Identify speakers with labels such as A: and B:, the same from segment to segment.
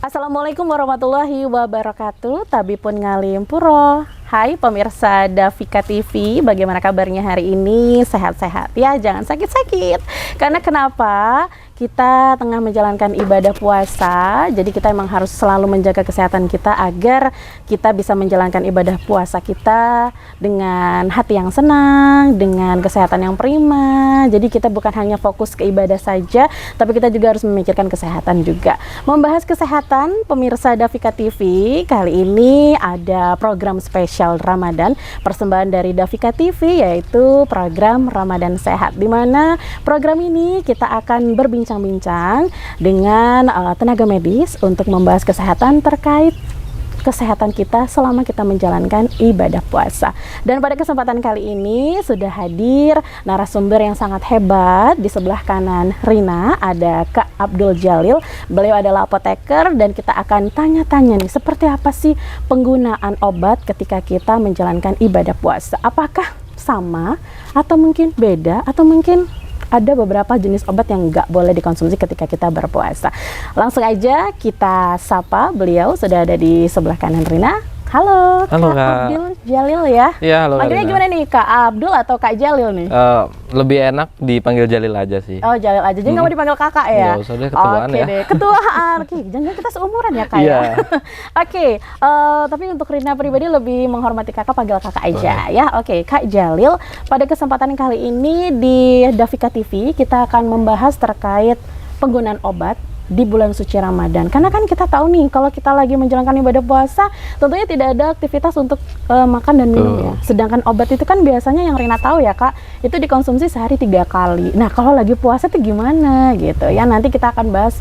A: Assalamualaikum warahmatullahi wabarakatuh. Tabipun ngalim puro. Hai pemirsa Davika TV, bagaimana kabarnya hari ini? Sehat-sehat ya, jangan sakit-sakit. Karena kenapa? Kita tengah menjalankan ibadah puasa, jadi kita emang harus selalu menjaga kesehatan kita agar kita bisa menjalankan ibadah puasa kita dengan hati yang senang, dengan kesehatan yang prima. Jadi kita bukan hanya fokus ke ibadah saja, tapi kita juga harus memikirkan kesehatan juga. Membahas kesehatan, pemirsa Davika TV, kali ini ada program spesial Ramadan, persembahan dari Davika TV, yaitu program Ramadan Sehat, di mana program ini kita akan berbincang dengan tenaga medis untuk membahas kesehatan terkait kesehatan kita selama kita menjalankan ibadah puasa. Dan pada kesempatan kali ini sudah hadir narasumber yang sangat hebat. Di sebelah kanan Rina ada Kak Abdul Jalil. Beliau adalah apoteker dan kita akan tanya-tanya nih, seperti apa sih penggunaan obat ketika kita menjalankan ibadah puasa? Apakah sama atau mungkin beda atau mungkin ada beberapa jenis obat yang nggak boleh dikonsumsi ketika kita berpuasa. Langsung aja kita sapa beliau, sudah ada di sebelah kanan Rina. Halo,
B: halo
A: Kak Abdul Jalil ya?
B: Iya, halo.
A: Panggilnya gimana nih, Kak Abdul atau Kak Jalil nih?
B: Lebih enak dipanggil Jalil aja sih.
A: Oh, Jalil aja, jadi nggak mau dipanggil kakak ya?
B: Nggak usah deh, ketuaan
A: Oke
B: ya.
A: Deh, ketuaan. Oke, jangan kita seumuran ya, Kak ya? Oke, tapi untuk Rina pribadi lebih menghormati kakak, panggil kakak aja ya. Oke, Kak Jalil, pada kesempatan kali ini di Davika TV kita akan membahas terkait penggunaan obat di bulan suci Ramadan. Karena kan kita tahu nih, kalau kita lagi menjalankan ibadah puasa, tentunya tidak ada aktivitas untuk makan dan minum ya. Sedangkan obat itu kan biasanya yang Rina tahu ya Kak, itu dikonsumsi sehari 3 kali. Nah kalau lagi puasa itu gimana gitu ya, nanti kita akan bahas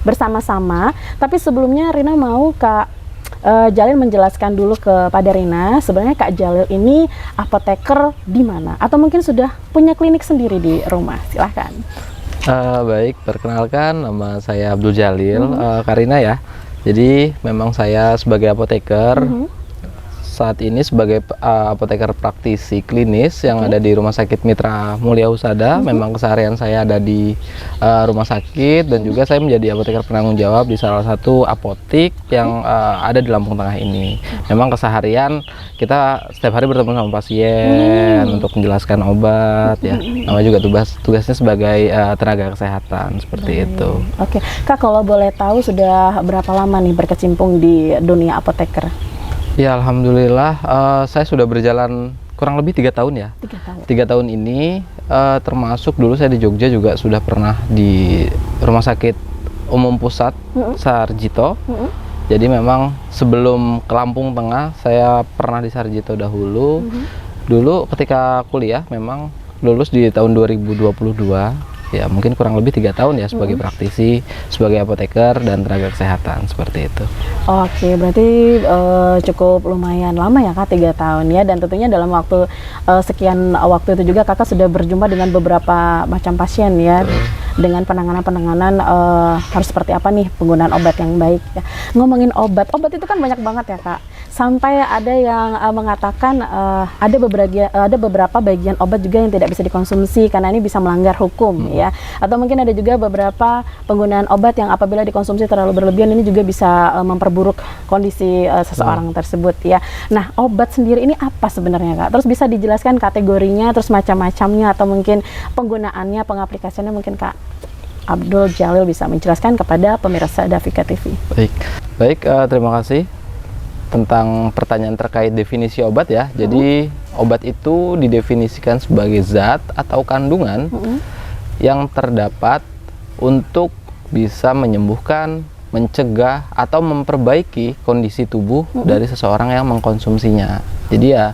A: bersama-sama. Tapi sebelumnya Rina mau Kak Jalil menjelaskan dulu kepada Rina, sebenarnya Kak Jalil ini apoteker di mana? Atau mungkin sudah punya klinik sendiri di rumah? Silahkan.
B: Baik, perkenalkan nama saya Abdul Jalil, Karina ya. Jadi memang saya sebagai apoteker, saat ini sebagai apoteker praktisi klinis yang ada di Rumah Sakit Mitra Mulia Husada. Memang keseharian saya ada di rumah sakit dan juga saya menjadi apoteker penanggung jawab di salah satu apotik yang ada di Lampung Tengah ini. Memang keseharian kita setiap hari bertemu sama pasien untuk menjelaskan obat ya. Namanya juga tugasnya sebagai tenaga kesehatan seperti itu.
A: Oke, Kak, kalau boleh tahu sudah berapa lama nih berkecimpung di dunia apoteker?
B: Ya, alhamdulillah saya sudah berjalan kurang lebih 3 tahun ya. 3 tahun ini termasuk dulu saya di Jogja juga sudah pernah di Rumah Sakit Umum Pusat Sarjito. Jadi memang sebelum ke Lampung Tengah saya pernah di Sarjito dahulu. Dulu ketika kuliah memang lulus di tahun 2022. Ya mungkin kurang lebih 3 tahun ya sebagai praktisi, sebagai apoteker dan tenaga kesehatan seperti itu.
A: Oke, berarti cukup lumayan lama ya Kak, 3 tahun ya. Dan tentunya dalam waktu sekian waktu itu juga Kakak sudah berjumpa dengan beberapa macam pasien ya. Dengan penanganan harus seperti apa nih penggunaan obat yang baik ya. Ngomongin obat itu kan banyak banget ya Kak. Sampai ada yang mengatakan ada beberapa bagian obat juga yang tidak bisa dikonsumsi karena ini bisa melanggar hukum ya. Atau mungkin ada juga beberapa penggunaan obat yang apabila dikonsumsi terlalu berlebihan ini juga bisa memperburuk kondisi seseorang tersebut ya. Nah, obat sendiri ini apa sebenarnya Kak? Terus bisa dijelaskan kategorinya, terus macam-macamnya atau mungkin penggunaannya, pengaplikasiannya, mungkin Kak Abdul Jalil bisa menjelaskan kepada pemirsa Davika TV.
B: Baik, terima kasih tentang pertanyaan terkait definisi obat ya. Jadi obat itu didefinisikan sebagai zat atau kandungan yang terdapat untuk bisa menyembuhkan, mencegah atau memperbaiki kondisi tubuh dari seseorang yang mengkonsumsinya. Jadi ya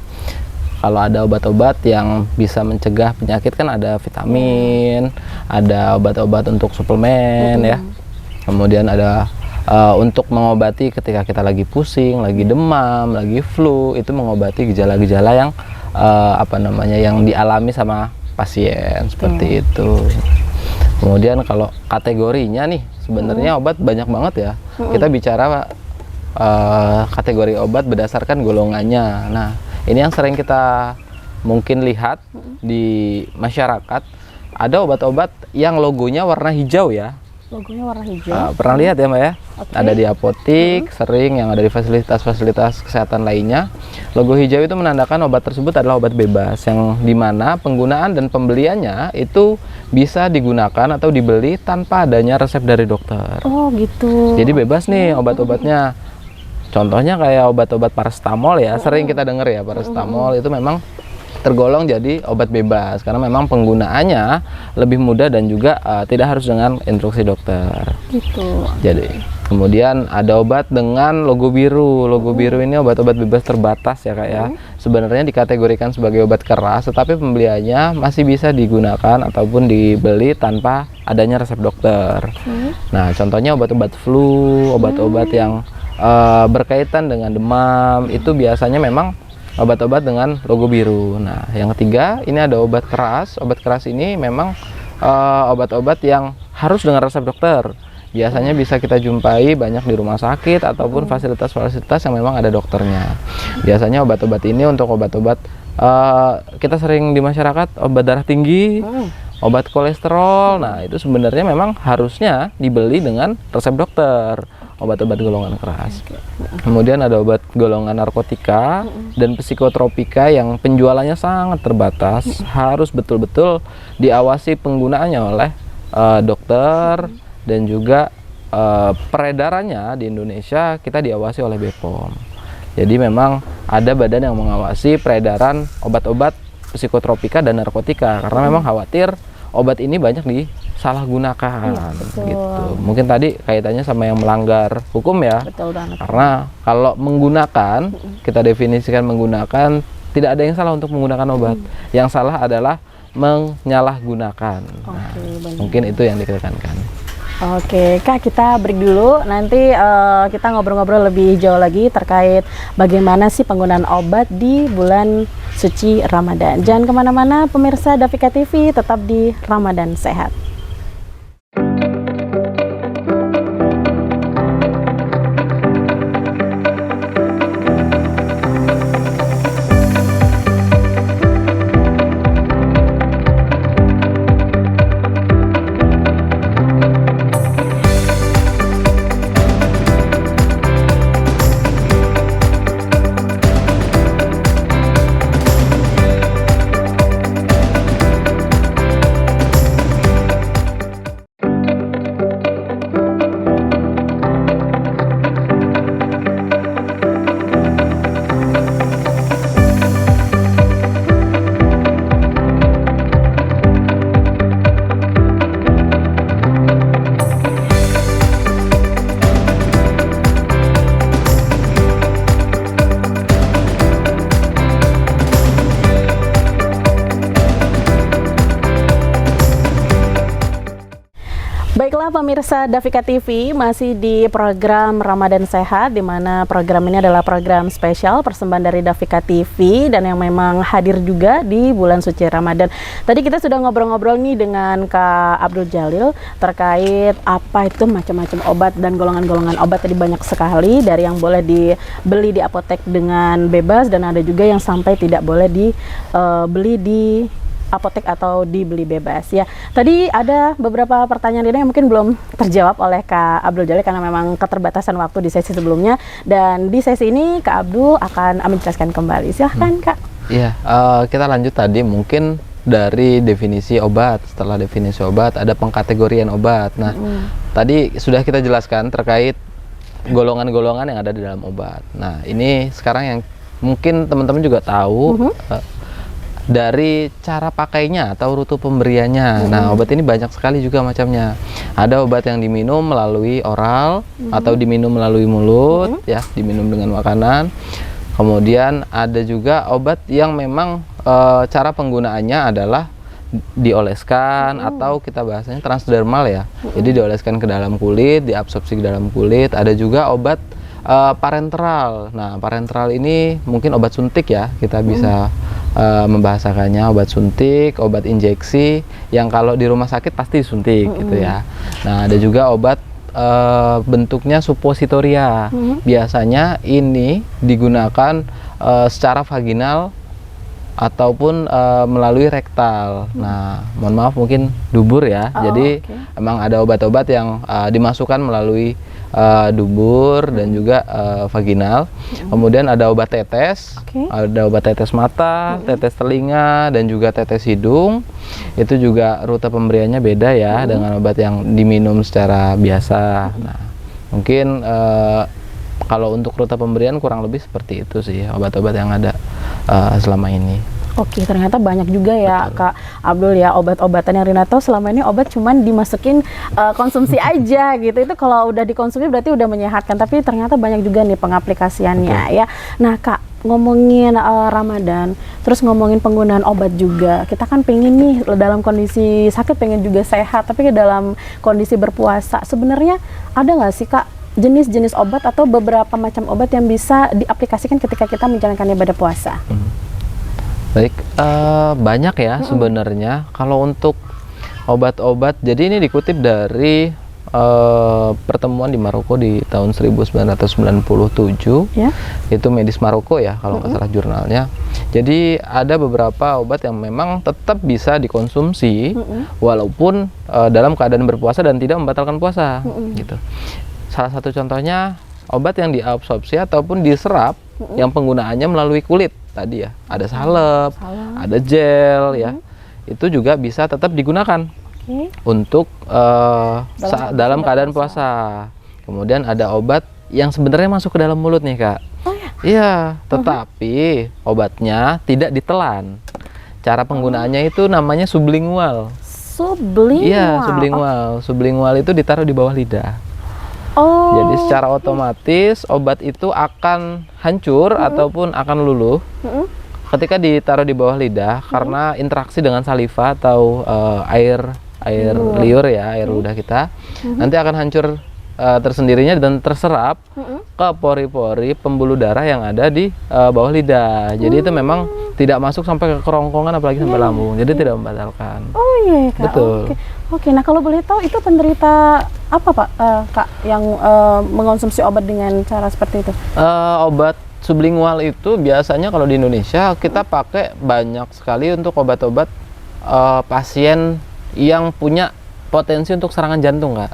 B: kalau ada obat-obat yang bisa mencegah penyakit kan ada vitamin, ada obat-obat untuk suplemen ya. Kemudian ada untuk mengobati ketika kita lagi pusing, lagi demam, lagi flu, itu mengobati gejala-gejala yang yang dialami sama pasien seperti itu. Kemudian kalau kategorinya nih, sebenarnya obat banyak banget ya. Kita bicara kategori obat berdasarkan golongannya. Nah, ini yang sering kita mungkin lihat di masyarakat. Ada obat-obat yang logonya warna hijau ya.
A: Logonya warna hijau.
B: Pernah lihat ya Mbak ya?
A: Oke.
B: ada di apotik, sering yang ada di fasilitas-fasilitas kesehatan lainnya. Logo hijau itu menandakan obat tersebut adalah obat bebas, yang dimana penggunaan dan pembeliannya itu bisa digunakan atau dibeli tanpa adanya resep dari dokter.
A: Oh gitu.
B: Jadi bebas nih obat-obatnya. Contohnya kayak obat-obat paracetamol ya, sering kita dengar ya, paracetamol itu memang tergolong jadi obat bebas karena memang penggunaannya lebih mudah dan juga tidak harus dengan instruksi dokter.
A: Gitu.
B: Jadi kemudian ada obat dengan logo biru. Logo biru ini obat-obat bebas terbatas ya Kak ya. Sebenarnya dikategorikan sebagai obat keras, tetapi pembeliannya masih bisa digunakan ataupun dibeli tanpa adanya resep dokter. Nah, contohnya obat-obat flu, obat-obat yang berkaitan dengan demam, itu biasanya memang obat-obat dengan logo biru. Nah, yang ketiga ini ada obat keras. Obat keras ini memang obat-obat yang harus dengan resep dokter. Biasanya bisa kita jumpai banyak di rumah sakit ataupun fasilitas-fasilitas yang memang ada dokternya. Biasanya obat-obat ini untuk obat-obat kita sering di masyarakat, obat darah tinggi, obat kolesterol. Nah, itu sebenarnya memang harusnya dibeli dengan resep dokter. Obat-obat golongan keras. Kemudian ada obat golongan narkotika dan psikotropika yang penjualannya sangat terbatas, harus betul-betul diawasi penggunaannya oleh dokter, dan juga peredarannya di Indonesia kita diawasi oleh BPOM. Jadi memang ada badan yang mengawasi peredaran obat-obat psikotropika dan narkotika karena memang khawatir obat ini banyak disalahgunakan, gitu. Mungkin tadi kaitannya sama yang melanggar hukum ya.
A: Betul banget.
B: Karena kalau menggunakan, kita definisikan menggunakan, tidak ada yang salah untuk menggunakan obat. Yang salah adalah menyalahgunakan. Nah, mungkin itu yang ditekankan.
A: Oke, Kak, kita break dulu. Nanti kita ngobrol-ngobrol lebih jauh lagi terkait bagaimana sih penggunaan obat di bulan suci Ramadan. Jangan kemana-mana, pemirsa Davika TV, tetap di Ramadan Sehat. Baiklah pemirsa Davika TV, masih di program Ramadan Sehat, di mana program ini adalah program spesial persembahan dari Davika TV dan yang memang hadir juga di bulan suci Ramadan. Tadi kita sudah ngobrol-ngobrol nih dengan Kak Abdul Jalil terkait apa itu macam-macam obat dan golongan-golongan obat. Tadi banyak sekali, dari yang boleh dibeli di apotek dengan bebas dan ada juga yang sampai tidak boleh dibeli di apotek atau dibeli bebas ya. Tadi ada beberapa pertanyaan ini yang mungkin belum terjawab oleh Kak Abdul Jalil karena memang keterbatasan waktu di sesi sebelumnya, dan di sesi ini Kak Abdul akan menjelaskan kembali. Silahkan Kak.
B: Iya, kita lanjut tadi mungkin dari definisi obat. Setelah definisi obat ada pengkategorian obat. Nah, tadi sudah kita jelaskan terkait golongan-golongan yang ada di dalam obat. Nah, ini sekarang yang mungkin teman-teman juga tahu dari cara pakainya atau rute pemberiannya. Nah, obat ini banyak sekali juga macamnya. Ada obat yang diminum melalui oral atau diminum melalui mulut, ya, diminum dengan makanan. Kemudian ada juga obat yang memang cara penggunaannya adalah dioleskan atau kita bahasanya transdermal ya. Jadi dioleskan ke dalam kulit, diabsorpsi ke dalam kulit. Ada juga obat parenteral. Nah, parenteral ini mungkin obat suntik ya, kita bisa membahasakannya obat suntik, obat injeksi yang kalau di rumah sakit pasti disuntik gitu ya. Nah, ada juga obat bentuknya suppositoria. Biasanya ini digunakan secara vaginal ataupun melalui rektal. Nah, mohon maaf mungkin dubur ya. Jadi emang ada obat-obat yang dimasukkan melalui dubur dan juga vaginal. Kemudian ada obat tetes, ada obat tetes mata, tetes telinga, dan juga tetes hidung. Itu juga rute pemberiannya beda ya dengan obat yang diminum secara biasa. Nah, mungkin kalau untuk rute pemberian kurang lebih seperti itu sih obat-obat yang ada selama ini.
A: Oke, ternyata banyak juga ya Kak Abdul ya obat-obatan yang Rina tahu selama ini obat cuman dimasukin konsumsi aja gitu. Itu kalau udah dikonsumsi berarti udah menyehatkan, tapi ternyata banyak juga nih pengaplikasiannya ya. Nah Kak, ngomongin Ramadan, terus ngomongin penggunaan obat juga. Kita kan pengen nih dalam kondisi sakit pengen juga sehat, tapi dalam kondisi berpuasa sebenarnya ada nggak sih Kak jenis-jenis obat atau beberapa macam obat yang bisa diaplikasikan ketika kita menjalankan ibadah puasa?
B: Baik, banyak ya sebenarnya. Kalau untuk obat-obat, jadi ini dikutip dari pertemuan di Maroko di tahun 1997 ya. Itu Medis Maroko ya kalau nggak salah jurnalnya. Jadi ada beberapa obat yang memang tetap bisa dikonsumsi walaupun dalam keadaan berpuasa dan tidak membatalkan puasa gitu. Salah satu contohnya obat yang diabsorpsi ataupun diserap yang penggunaannya melalui kulit tadi ya. Ada salep, ada gel ya. Itu juga bisa tetap digunakan untuk dalam keadaan puasa. Kemudian ada obat yang sebenarnya masuk ke dalam mulut nih Kak. Iya, tetapi obatnya tidak ditelan. Cara penggunaannya itu namanya sublingual. Iya, sublingual. Sublingual itu ditaruh di bawah lidah. Jadi secara otomatis obat itu akan hancur ataupun akan luluh ketika ditaruh di bawah lidah karena interaksi dengan saliva atau air liur ya, air ludah kita. Nanti akan hancur tersendirinya dan terserap ke pori-pori pembuluh darah yang ada di bawah lidah. Jadi itu memang tidak masuk sampai ke kerongkongan apalagi sampai lambung. Jadi tidak membatalkan. Oh iya Kak. Betul. Oke, nah kalau boleh tahu itu penderita apa Pak Kak yang mengonsumsi obat dengan cara seperti itu? Obat sublingual itu biasanya kalau di Indonesia kita pakai banyak sekali untuk obat-obat pasien yang punya potensi untuk serangan jantung Kak.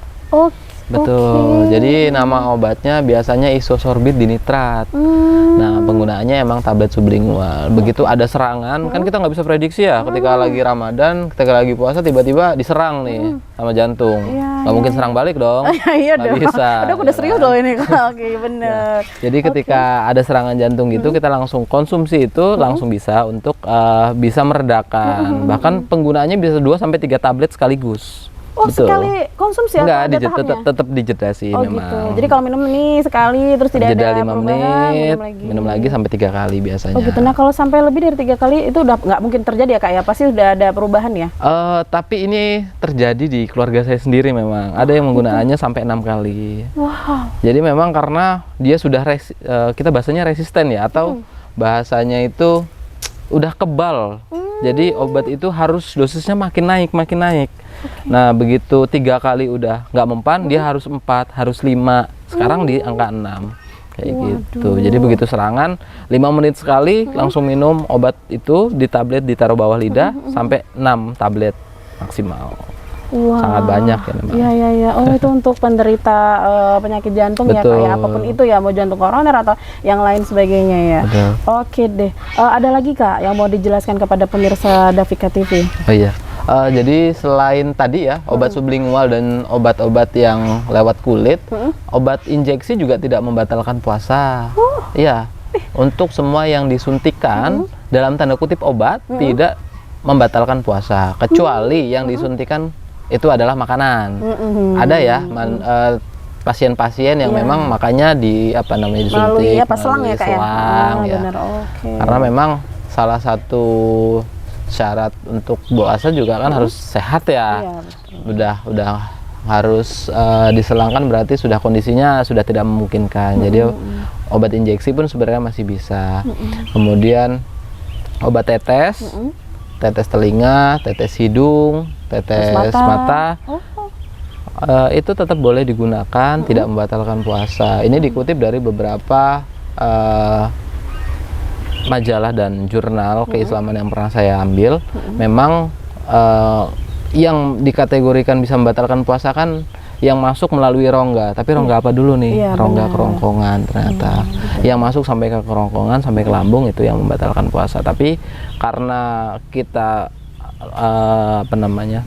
B: Betul. Jadi nama obatnya biasanya isosorbit dinitrat. Nah, penggunaannya emang tablet sublingual. Begitu ada serangan, kan kita nggak bisa prediksi ya. Ketika lagi Ramadan, ketika lagi puasa, tiba-tiba diserang nih sama jantung. Nggak mungkin serang balik dong. Nggak bisa.
A: Udah serius loh ini. Oke, bener.
B: Jadi ketika ada serangan jantung gitu, kita langsung konsumsi itu langsung bisa untuk bisa meredakan. Bahkan penggunaannya bisa 2-3 tablet sekaligus. Betul. Sekali konsumsi atau ada tahapnya? Tetap dijeda sih memang. Gitu. Jadi kalau minum ini sekali terus tidak ada 5 menit, minum lagi sampai 3 kali biasanya. Gitu. Nah kalau sampai lebih dari 3 kali itu udah nggak mungkin terjadi ya Kak ya? Pasti udah ada perubahan ya? Tapi ini terjadi di keluarga saya sendiri memang. Ada yang menggunakannya sampai 6 kali. Wow. Jadi memang karena dia sudah kita bahasanya resisten ya, atau bahasanya itu udah kebal. Jadi obat itu harus dosisnya makin naik. Nah begitu 3 kali udah nggak mempan, dia harus 4, harus 5. Sekarang di angka 6 kayak gitu. Jadi begitu serangan 5 menit sekali langsung minum obat itu di tablet, ditaruh bawah lidah sampai 6 tablet maksimal. Sangat banyak ya memang. Iya. Oh itu untuk penderita penyakit jantung. Betul. Ya Kak ya, apapun itu ya, mau jantung koroner atau yang lain sebagainya ya. Betul. Oke deh. Ada lagi Kak yang mau dijelaskan kepada pemirsa Davika TV? Oh iya. Jadi selain tadi ya obat sublingual dan obat-obat yang lewat kulit, obat injeksi juga tidak membatalkan puasa. Iya. Untuk semua yang disuntikan dalam tanda kutip obat tidak membatalkan puasa, kecuali yang disuntikan itu adalah makanan. Ada ya pasien-pasien yang memang makanya disuntik melalui selang ya Kak ya. Karena memang salah satu syarat untuk puasa juga kan harus sehat ya. Udah harus diselangkan berarti sudah kondisinya sudah tidak memungkinkan. Jadi obat injeksi pun sebenarnya masih bisa. Kemudian obat tetes, tetes telinga, tetes hidung, tetes mata. Itu tetap boleh digunakan, tidak membatalkan puasa. Ini dikutip dari beberapa majalah dan jurnal keislaman yang pernah saya ambil, memang yang dikategorikan bisa membatalkan puasa kan yang masuk melalui rongga. Tapi rongga apa dulu nih?
A: Iya,
B: Rongga
A: benar.
B: kerongkongan ternyata. Yang masuk sampai ke kerongkongan, sampai ke lambung, itu yang membatalkan puasa. Tapi karena kita apa namanya,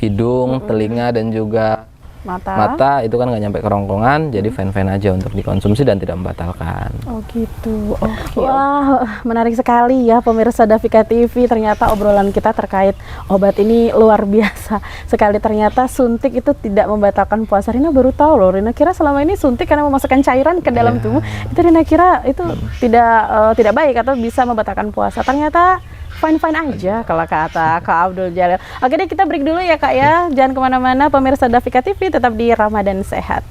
B: hidung, telinga, dan juga mata itu kan nggak nyampe kerongkongan, jadi fine-fine aja untuk dikonsumsi dan tidak membatalkan.
A: Oh gitu, oke. Wah, menarik sekali ya pemirsa Davika TV. Ternyata obrolan kita terkait obat ini luar biasa sekali. Ternyata suntik itu tidak membatalkan puasa. Rina baru tahu loh. Rina kira selama ini suntik karena memasukkan cairan ke dalam tubuh. Itu Rina kira itu tidak baik atau bisa membatalkan puasa. Ternyata fine-fine aja kalau kata Kak Abdul Jalil. Oke deh, kita break dulu ya Kak ya. Jangan kemana-mana pemirsa Davika TV, tetap di Ramadan Sehat.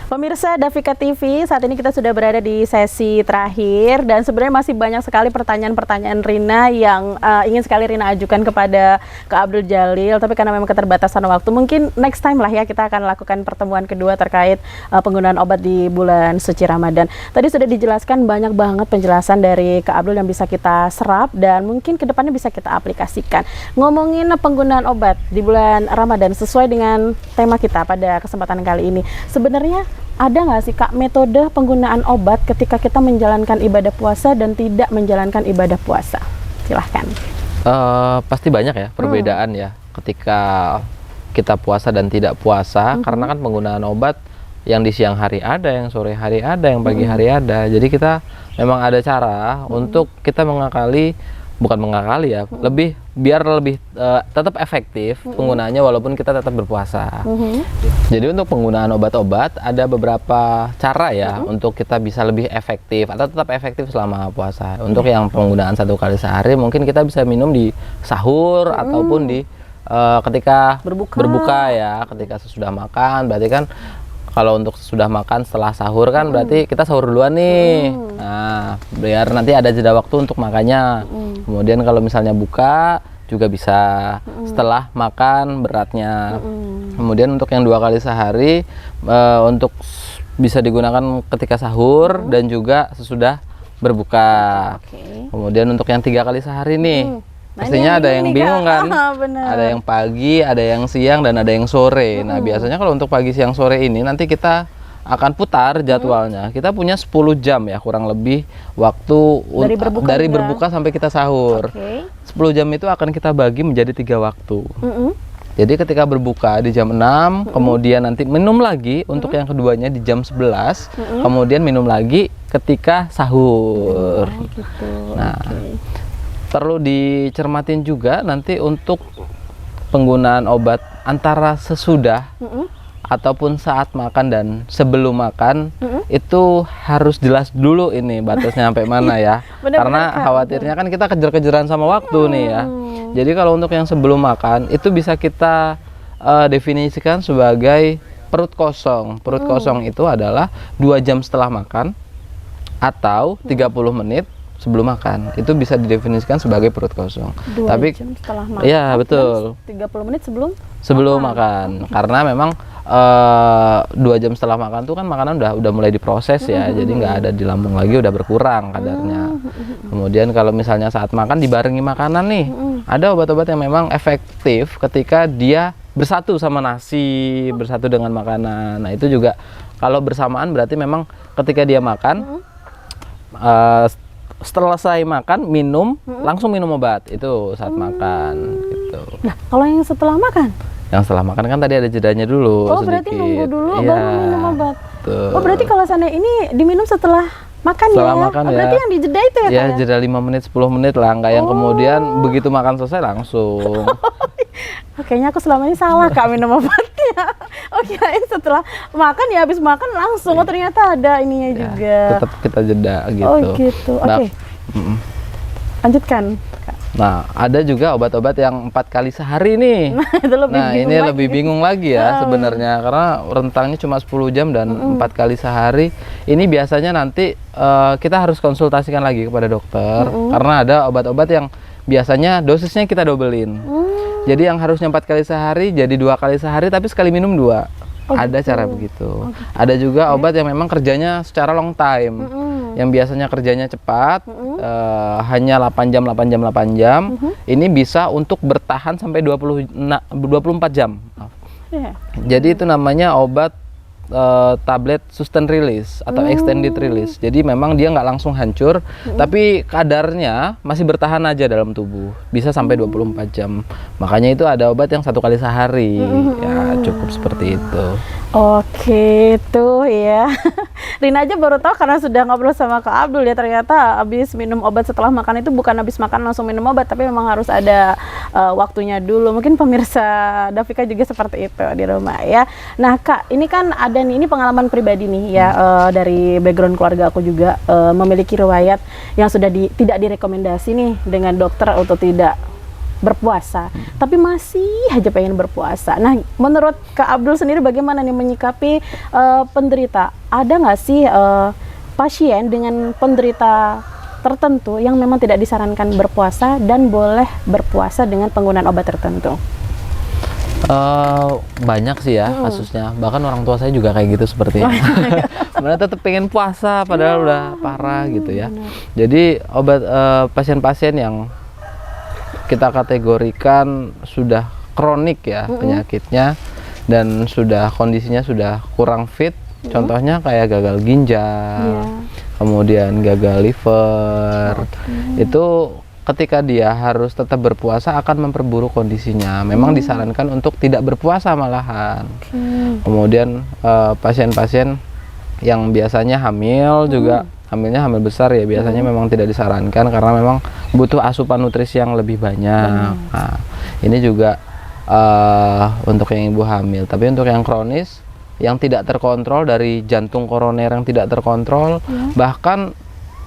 A: Pemirsa Davika TV, saat ini kita sudah berada di sesi terakhir dan sebenarnya masih banyak sekali pertanyaan-pertanyaan Rina yang ingin sekali Rina ajukan kepada Kak Abdul Jalil, tapi karena memang keterbatasan waktu, mungkin next time lah ya kita akan lakukan pertemuan kedua terkait penggunaan obat di bulan suci Ramadan. Tadi sudah dijelaskan banyak banget penjelasan dari Kak Abdul yang bisa kita serap dan mungkin kedepannya bisa kita aplikasikan. Ngomongin penggunaan obat di bulan Ramadan sesuai dengan tema kita pada kesempatan kali ini, sebenarnya ada nggak sih Kak metode penggunaan obat ketika kita menjalankan ibadah puasa dan tidak menjalankan ibadah puasa? Silahkan.
B: Pasti banyak ya perbedaan ya ketika kita puasa dan tidak puasa, karena kan penggunaan obat yang di siang hari ada, yang sore hari ada, yang pagi hari ada. Jadi kita memang ada cara untuk kita bukan mengakali ya, biar lebih tetap efektif penggunaannya walaupun kita tetap berpuasa. Jadi untuk penggunaan obat-obat ada beberapa cara ya untuk kita bisa lebih efektif atau tetap efektif selama puasa. Untuk yang penggunaan 1 kali sehari mungkin kita bisa minum di sahur ataupun di ketika berbuka ya, ketika sesudah makan. Berarti kan kalau untuk sudah makan setelah sahur kan berarti kita sahur duluan nih. Nah, biar nanti ada jeda waktu untuk makannya. Kemudian kalau misalnya buka juga bisa setelah makan beratnya. Kemudian untuk yang 2 kali sehari untuk bisa digunakan ketika sahur dan juga sesudah berbuka. Kemudian untuk yang 3 kali sehari nih. Pastinya ada yang bingung kan, ada yang pagi, ada yang siang, dan ada yang sore. Nah biasanya kalau untuk pagi, siang, sore ini nanti kita akan putar jadwalnya. Kita punya 10 jam ya kurang lebih waktu dari berbuka sampai kita sahur. 10 jam itu akan kita bagi menjadi 3 waktu. Jadi ketika berbuka di jam 6, kemudian nanti minum lagi untuk yang keduanya di jam 11, kemudian minum lagi ketika sahur. Nah, perlu dicermatin juga nanti untuk penggunaan obat antara sesudah ataupun saat makan dan sebelum makan itu harus jelas dulu ini batasnya sampai mana ya. Karena khawatirnya kan kita kejar-kejaran sama waktu nih ya. Jadi kalau untuk yang sebelum makan itu bisa kita definisikan sebagai perut kosong. Perut kosong itu adalah 2 jam setelah makan atau 30 menit sebelum makan. Itu bisa didefinisikan sebagai perut kosong.
A: 2
B: Tapi
A: jam setelah makan.
B: Iya, betul.
A: 30 menit
B: sebelum makan. Karena memang 2 jam setelah makan tuh kan makanan udah mulai diproses ya. Jadi nggak ada di lambung lagi, udah berkurang kadarnya. Kemudian kalau misalnya saat makan dibarengi makanan nih, ada obat-obat yang memang efektif ketika dia bersatu sama nasi, bersatu dengan makanan. Nah, itu juga kalau bersamaan berarti memang ketika dia makan selesai makan, minum, langsung minum obat. Itu saat makan gitu.
A: Nah, kalau yang setelah makan?
B: Yang setelah makan kan tadi ada jedanya dulu
A: Oh,
B: sedikit.
A: berarti nunggu dulu
B: Iya,
A: baru minum obat.
B: betul.
A: Oh, berarti kalau sana ini diminum setelah makan
B: Setelah
A: ya?
B: makan
A: Oh,
B: ya.
A: berarti yang dijeda itu ya,
B: Ya,
A: Kak, ya?
B: jeda 5 menit, 10 menit lah, nggak yang kemudian begitu makan selesai langsung.
A: Oh, kayaknya aku selama ini salah, Kak, minum obatnya. Oh, kirain setelah makan ya habis makan langsung. Oh, ternyata ada ininya
B: Ya,
A: juga.
B: tetap kita jeda gitu.
A: Oh, gitu. Oke.
B: Nah, mm-mm.
A: Lanjutkan, Kak.
B: Nah, ada juga obat-obat yang 4 kali sehari nih.
A: Itu lebih
B: Nah,
A: bingung
B: ini
A: lagi.
B: lebih bingung lagi ya sebenarnya, karena rentangnya cuma 10 jam dan 4 kali sehari. Ini biasanya nanti kita harus konsultasikan lagi kepada dokter, karena ada obat-obat yang biasanya dosisnya kita dobelin. Jadi yang harusnya 4 kali sehari jadi 2 kali sehari, tapi sekali minum 2. Ada cara begitu. Ada juga obat yang memang kerjanya secara long time. Yang biasanya kerjanya cepat, hanya 8 jam, 8 jam, 8 jam. Ini bisa untuk bertahan sampai 24 jam. Maaf.
A: Iya.
B: Jadi itu namanya obat tablet sustained release atau extended release. Jadi memang dia nggak langsung hancur, tapi kadarnya masih bertahan aja dalam tubuh, bisa sampai 24 jam. Makanya itu ada obat yang 1 kali sehari, ya cukup seperti itu.
A: Oke, tuh ya. Rina aja baru tahu karena sudah ngobrol sama Kak Abdul ya, ternyata habis minum obat setelah makan itu bukan habis makan langsung minum obat, tapi memang harus ada waktunya dulu. Mungkin pemirsa Davika juga seperti itu di rumah ya. Nah, Kak, ini kan ada nih, ini pengalaman pribadi nih ya, dari background keluarga aku juga memiliki riwayat yang sudah tidak direkomendasi nih dengan dokter untuk tidak berpuasa, tapi masih aja pengen berpuasa. Nah, menurut Kak Abdul sendiri bagaimana nih menyikapi penderita? Ada nggak sih pasien dengan penderita tertentu yang memang tidak disarankan berpuasa dan boleh berpuasa dengan penggunaan obat tertentu?
B: Banyak sih ya kasusnya, bahkan orang tua saya juga kayak gitu sepertinya. Sebenarnya tetap pengen puasa padahal udah parah gitu ya. Jadi obat pasien-pasien yang kita kategorikan sudah kronik ya penyakitnya dan sudah kondisinya sudah kurang fit, contohnya kayak gagal ginjal, kemudian gagal liver, itu ketika dia harus tetap berpuasa akan memperburuk kondisinya. Memang disarankan untuk tidak berpuasa malahan. Kemudian pasien-pasien yang biasanya hamil juga, hamilnya hamil besar ya, biasanya memang tidak disarankan karena memang butuh asupan nutrisi yang lebih banyak. Nah, ini juga untuk yang ibu hamil. Tapi untuk yang kronis, yang tidak terkontrol, dari jantung koroner yang tidak terkontrol, bahkan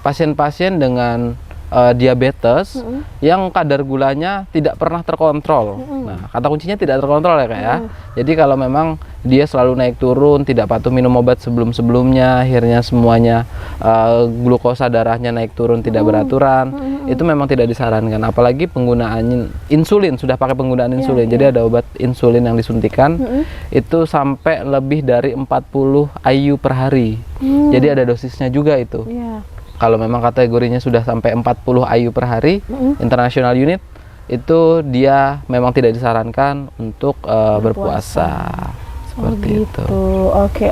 B: pasien-pasien dengan diabetes yang kadar gulanya tidak pernah terkontrol. Nah, kata kuncinya tidak terkontrol ya, Kak ya. Jadi kalau memang dia selalu naik turun, tidak patuh minum obat sebelum-sebelumnya, akhirnya semuanya glukosa darahnya naik turun tidak beraturan, itu memang tidak disarankan. Apalagi penggunaan insulin, sudah pakai penggunaan insulin. Jadi ada obat insulin yang disuntikan itu sampai lebih dari 40 IU per hari. Jadi ada dosisnya juga itu. Kalau memang kategorinya sudah sampai 40 IU per hari, international unit, itu dia memang tidak disarankan untuk berpuasa. Seperti itu.
A: Oke.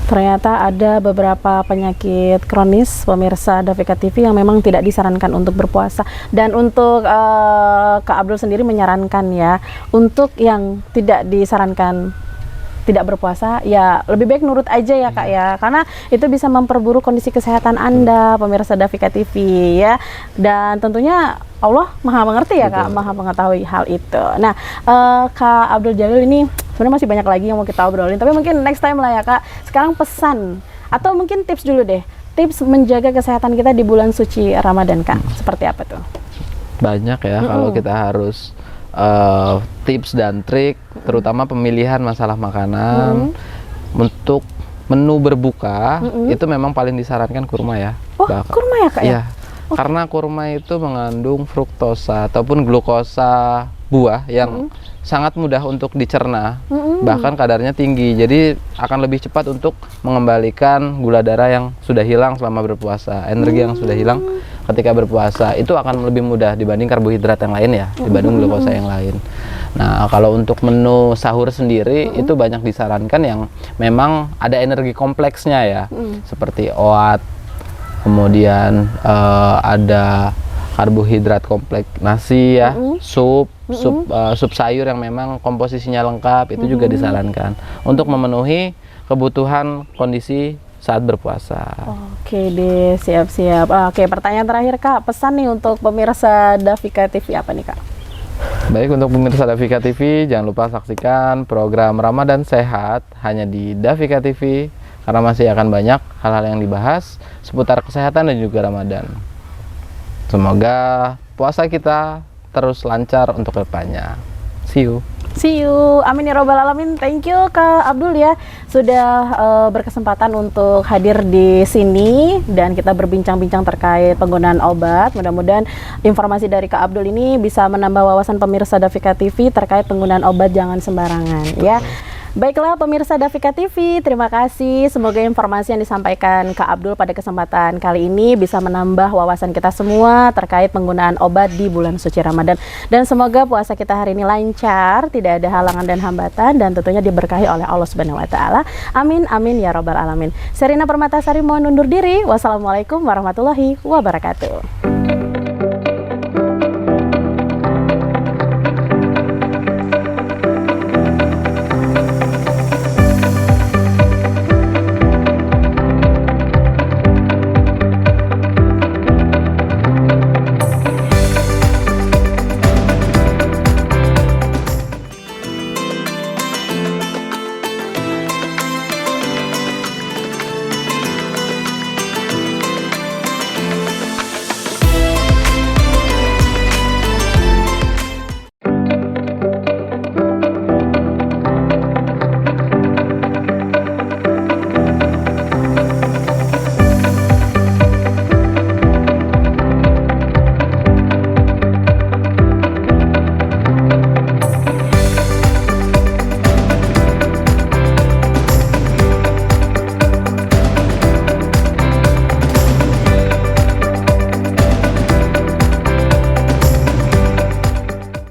A: Ternyata ada beberapa penyakit kronis pemirsa Davika TV yang memang tidak disarankan untuk berpuasa. Dan untuk Kak Abdul sendiri menyarankan ya, untuk yang tidak disarankan tidak berpuasa, ya lebih baik nurut aja ya, Kak ya, karena itu bisa memperburuk kondisi kesehatan Anda, pemirsa Davika TV ya. Dan tentunya Allah Maha mengerti ya, Kak, Maha mengetahui hal itu. Nah, Kak Abdul Jalil ini sebenarnya masih banyak lagi yang mau kita obrolin, tapi mungkin next time lah ya, Kak. Sekarang pesan atau mungkin tips dulu deh, tips menjaga kesehatan kita di bulan suci Ramadan, Kak. Seperti apa tuh?
B: Banyak ya kalau kita harus tips dan trik, terutama pemilihan masalah makanan. Untuk menu berbuka itu memang paling disarankan kurma ya.
A: Oh, kurma ya, Kak ya?
B: Iya, karena kurma itu mengandung fruktosa ataupun glukosa buah yang sangat mudah untuk dicerna, bahkan kadarnya tinggi, jadi akan lebih cepat untuk mengembalikan gula darah yang sudah hilang selama berpuasa, energi yang sudah hilang ketika berpuasa itu akan lebih mudah dibanding karbohidrat yang lain ya, dibanding glukosa yang lain. Nah, kalau untuk menu sahur sendiri itu banyak disarankan yang memang ada energi kompleksnya ya, seperti oat, kemudian ada karbohidrat kompleks nasi ya, sup sayur yang memang komposisinya lengkap itu juga disarankan untuk memenuhi kebutuhan kondisi saat berpuasa.
A: Oke deh, siap-siap. Oke, pertanyaan terakhir Kak, pesan nih untuk pemirsa Davika TV apa nih Kak?
B: Baik, untuk pemirsa Davika TV, jangan lupa saksikan program Ramadan Sehat hanya di Davika TV karena masih akan banyak hal-hal yang dibahas seputar kesehatan dan juga Ramadan. Semoga puasa kita terus lancar untuk kedepannya. See you.
A: See you. Amin ya robbal alamin. Thank you Kak Abdul ya sudah berkesempatan untuk hadir di sini dan kita berbincang-bincang terkait penggunaan obat. Mudah-mudahan informasi dari Kak Abdul ini bisa menambah wawasan pemirsa Davika TV terkait penggunaan obat jangan sembarangan ya. Baiklah pemirsa Davika TV, terima kasih. Semoga informasi yang disampaikan Kak Abdul pada kesempatan kali ini bisa menambah wawasan kita semua terkait penggunaan obat di bulan suci Ramadan. Dan semoga puasa kita hari ini lancar, tidak ada halangan dan hambatan, dan tentunya diberkahi oleh Allah Subhanahu wa Ta'ala. Amin, amin ya Rabbal 'Alamin. Serina Permatasari mohon undur diri. Wassalamualaikum warahmatullahi wabarakatuh.